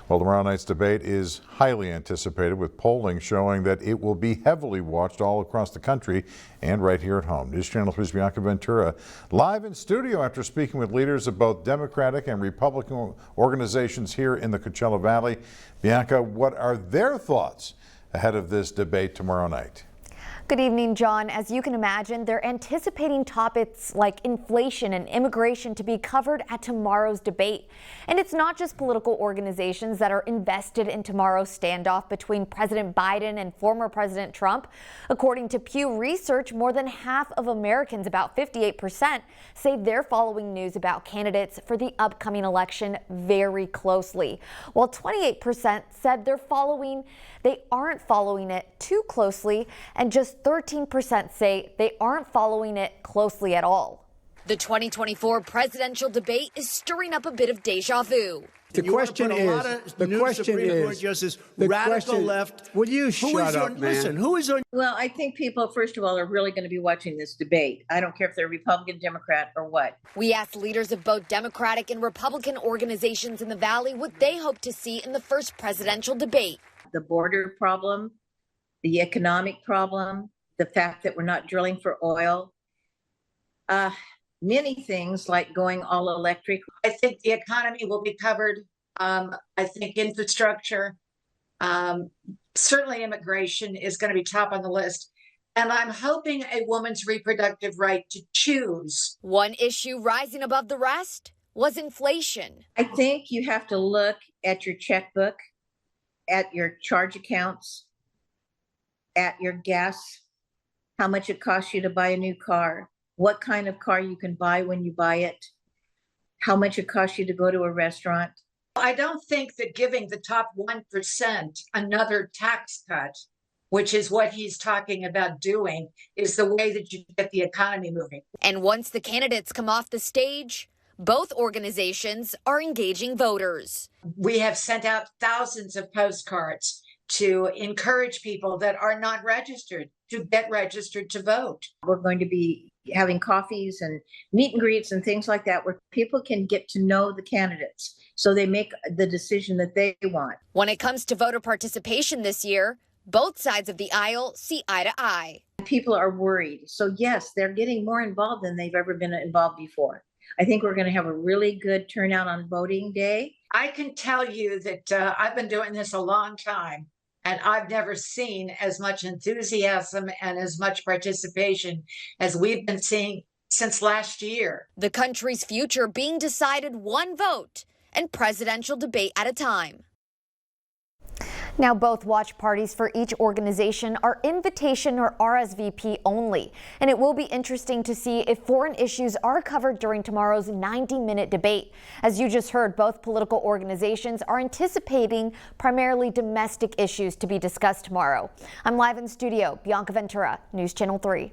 Well, tomorrow night's debate is highly anticipated, with polling showing that it will be heavily watched all across the country and right here at home. News Channel 3's Bianca Ventura live in studio after speaking with leaders of both Democratic and Republican organizations here in the Coachella Valley. Bianca, what are their thoughts ahead of this debate tomorrow night? Good evening, John. As you can imagine, they're anticipating topics like inflation and immigration to be covered at tomorrow's debate. And it's not just political organizations that are invested in tomorrow's standoff between President Biden and former President Trump. According to Pew Research, more than half of Americans, about 58%, say they're following news about candidates for the upcoming election very closely, while 28% said they aren't following it too closely, and just 13% say they aren't following it closely at all. The 2024 presidential debate is stirring up a bit of deja vu. The question is, radical left. Will you shut up, man? Listen, who is on? Well, I think people, first of all, are really going to be watching this debate. I don't care if they're Republican, Democrat, or what. We asked leaders of both Democratic and Republican organizations in the Valley what they hope to see in the first presidential debate. The border problem, the economic problem, the fact that we're not drilling for oil, many things like going all electric. I think the economy will be covered. I think infrastructure, certainly immigration is going to be top on the list. And I'm hoping a woman's reproductive right to choose. One issue rising above the rest was inflation. I think you have to look at your checkbook, at your charge accounts, at your gas, how much it costs you to buy a new car, what kind of car you can buy when you buy it, how much it costs you to go to a restaurant. I don't think that giving the top 1% another tax cut, which is what he's talking about doing, is the way that you get the economy moving. And once the candidates come off the stage, both organizations are engaging voters. We have sent out thousands of postcards to encourage people that are not registered to get registered to vote. We're going to be having coffees and meet and greets and things like that where people can get to know the candidates so they make the decision that they want. When it comes to voter participation this year, both sides of the aisle see eye to eye. People are worried. So yes, they're getting more involved than they've ever been involved before. I think we're going to have a really good turnout on voting day. I can tell you that I've been doing this a long time, and I've never seen as much enthusiasm and as much participation as we've been seeing since last year. The country's future being decided one vote and presidential debate at a time. Now, both watch parties for each organization are invitation or RSVP only, and it will be interesting to see if foreign issues are covered during tomorrow's 90-minute debate. As you just heard, both political organizations are anticipating primarily domestic issues to be discussed tomorrow. I'm live in studio, Bianca Ventura, News Channel 3.